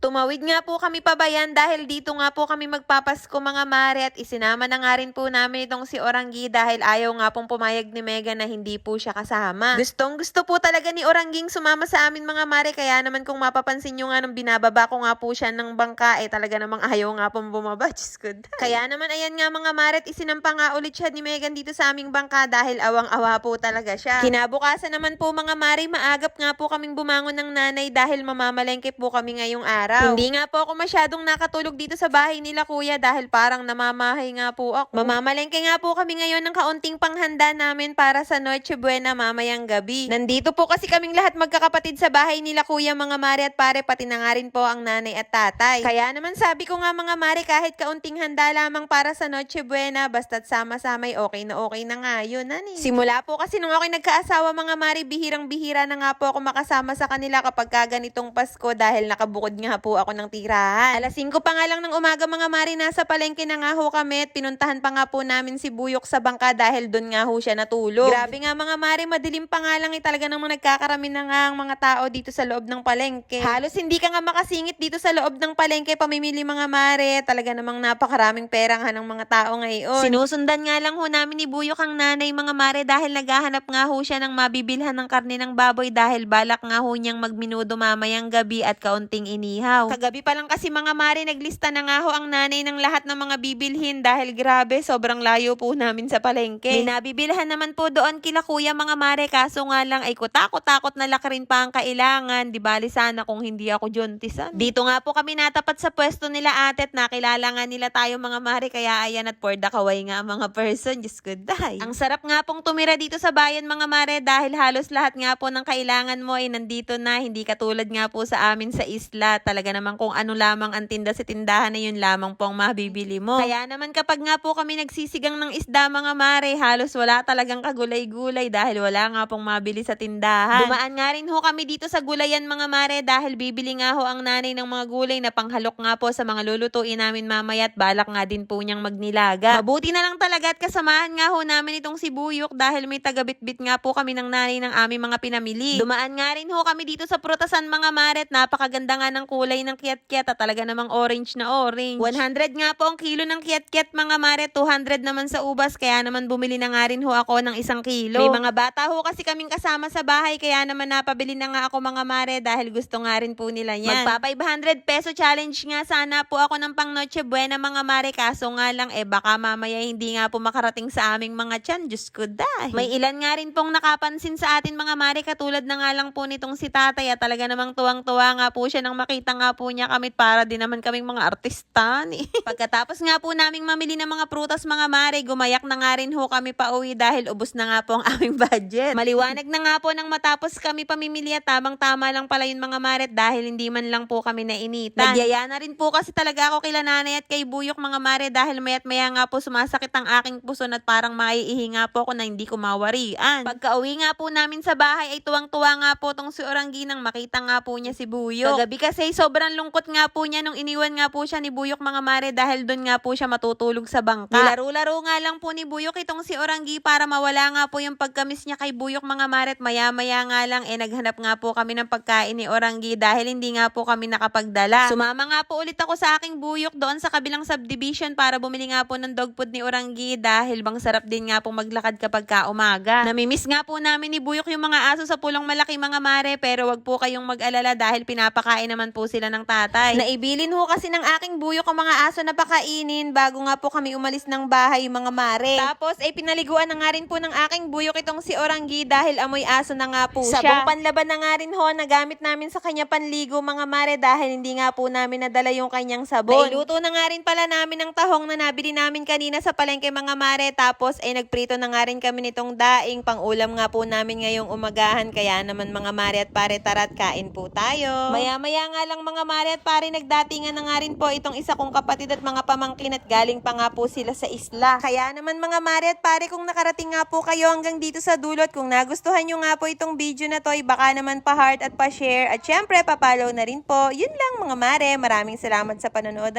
Tumawid nga po kami pabayan dahil dito nga po kami magpapasko mga mare at isinama na nga rin po namin itong si Oranggi dahil ayaw nga pong pumayag ni Megan na hindi po siya kasama. Gustong gusto po talaga ni Orangging sumama sa amin mga mare, kaya naman kung mapapansin nyo nga nung binababa ko nga po siya ng bangka talaga namang ayaw nga pong bumaba. Diyos ko. Kaya naman ayan nga mga mare at isinampa nga ulit siya ni Megan dito sa aming bangka dahil awang-awa po talaga siya. Kinabukasan naman po mga mare, maagap nga po kaming bumangon ng nanay dahil mamamalengke po kami ngayong araw. Hindi nga po ako masyadong nakatulog dito sa bahay nila kuya dahil parang namamahay nga po ako. Mamamalengke nga po kami ngayon ng kaunting panghanda namin para sa Noche Buena mamayang gabi. Nandito po kasi kaming lahat magkakapatid sa bahay nila kuya mga mare at pare, pati na nga rin po ang nanay at tatay. Kaya naman sabi ko nga mga mare, kahit kaunting handa lamang para sa Noche Buena, basta't sama-samay okay na nga yun. Simula po kasi nung ako'y nagkaasawa mga mare, bihirang-bihira na nga po ako makasama sa kanila kapag ganitong Pasko dahil nakabukod nga po ako ng tirahan. Alas 5 pa nga lang ng umaga mga mare, nasa palengke na nga ho kami at pinuntahan pa nga po namin si Buyok sa bangka dahil doon nga ho siya natulog. Grabe nga mga mare, madilim pa nga lang talaga namang nagkakarami na nga ang mga tao dito sa loob ng palengke. Halos hindi ka nga makasingit dito sa loob ng palengke pamimili mga mare, talaga namang napakaraming pera nga ng mga tao ngayon. Sinusundan nga lang ho namin ni Buyok ang nanay mga mare dahil naghahanap nga ho siya ng mabibilhan ng karne ng baboy dahil balak nga ho niyang magminudo mamayang gabi at kaunting inihaw. Kagabi pa lang kasi mga mare, naglista na nga ho ang nanay ng lahat ng mga bibilhin dahil grabe, sobrang layo po namin sa palengke. May nabibilhan naman po doon kila kuya mga mare, kaso nga lang ay kutakot-takot na laki rin pa ang kailangan. Di bali sana kung hindi ako juntisan. Dito nga po kami natapat sa pwesto nila ate at nakilala nga nila tayo mga mare, kaya ayan at for the kaway nga mga person. Diyos ko day. Ang sarap nga pong tumira dito sa bayan mga mare dahil halos lahat nga po ng kailangan mo ay nandito na, hindi katulad nga po sa amin sa isla. Talaga naman kung ano lamang ang tinda sa tindahan na yun lamang po ang mabibili mo. Kaya naman kapag nga po kami nagsisigang ng isda mga mare, halos wala talagang kagulay-gulay dahil wala nga pong mabili sa tindahan. Dumaan nga rin ho kami dito sa gulayan mga mare dahil bibili nga ho ang nanay ng mga gulay na panghalok nga po sa mga lulutuin namin mamaya at balak nga din po niyang magnilaga. Mabuti na lang talaga at kasamahan nga ho namin itong si Buyok dahil may tagabitbit nga po kami ng nanay ng aming mga pinamili. Dumaan nga rin ho kami dito sa prutasan mga mare at napakaganda nga ng kulay ng kiyat-kiyat at talaga namang orange na orange. 100 nga po ang kilo ng kiyat-kiyat mga mare, 200 naman sa ubas, kaya naman bumili na nga rin ho ako ng 1 kilo. May mga bata ho kasi kaming kasama sa bahay, kaya naman napabili na nga ako mga mare dahil gusto nga rin po nila yan. Magpa 500 peso challenge nga sana po ako ng pang Noche Buena mga mare, kaso nga lang baka mamaya hindi nga po makarating sa aming mga tiyan. Diyos ko day. May ilan nga rin pong nakapansin sa atin mga mare, katulad na nga lang po nitong si tatay at talaga namang tuwang-tuwa nga po siya nang makita nga po niya kami, para din naman kaming mga artista Pagkatapos nga po naming mamili ng mga prutas mga mare, gumayak na nga rin ho kami pa uwi dahil ubos na nga po ang aming budget. Maliwanag na nga po nang matapos kami pamimili at tamang-tama lang pala yun mga mare dahil hindi man lang po kami nainitan. Nagyaya na rin po kasi talaga ako kila nanay at kay Buyok mga mare dahil maya't maya nga po sumasakit ang aking puso at parang maiihi nga po ako na hindi ko mawarian. Pagka-uwi nga po namin sa bahay ay tuwang-tuwa nga po tong si Oranggi nang makita nga po niya si Buyok. Kagabi kasi sobrang lungkot nga po niya nung iniwan nga po siya ni Buyok mga mare dahil doon nga po siya matutulog sa bangka. Nilaro-laro nga lang po ni Buyok itong si Oranggi para mawala nga po yung pagkamis niya kay Buyok mga mare at maya-maya nga lang naghanap nga po kami ng pagkain ni Oranggi dahil hindi nga po kami nakapagdala. Sumama nga po ulit ako sa aking Buyok doon sa kabilang subdivision para bumili nga po ng dog food ni Oranggi dahil bang sarap din nga po maglakad kapag umaga. Namimiss nga po namin ni Buyok yung mga aso sa pulong malaki mga mare, pero wag po kayong mag-alala dahil pinapakain naman po sila ng tatay. Naibilin ho kasi ng aking Buyok ang mga aso na pakainin bago nga po kami umalis ng bahay mga mare. Tapos pinaliguan na nga rin po ng aking Buyok itong si Oranggi dahil amoy aso na nga po siya. Sabong panlaban na nga rin ho na gamit namin sa kanya panligo mga mare dahil hindi nga po namin nadala yung kanyang sabon. Nailuto na nga rin pala namin ng tahong na nabili namin kanina sa palengke mga mare, tapos nagprito na nga rin kami nitong daing pang ulam nga po namin ngayong umagahan, kaya naman mga mare at pare tara't kain po tayo. Maya-maya nga lang mga mare at pare, nagdatingan na nga rin po itong isa kong kapatid at mga pamangkin at galing pa nga po sila sa isla. Kaya naman mga mare at pare, kung nakarating nga po kayo hanggang dito sa dulot, kung nagustuhan nyo nga po itong video na to, baka naman pa-heart at pa-share at syempre pa-follow na rin po. Yun lang mga mare, maraming salamat sa panonood.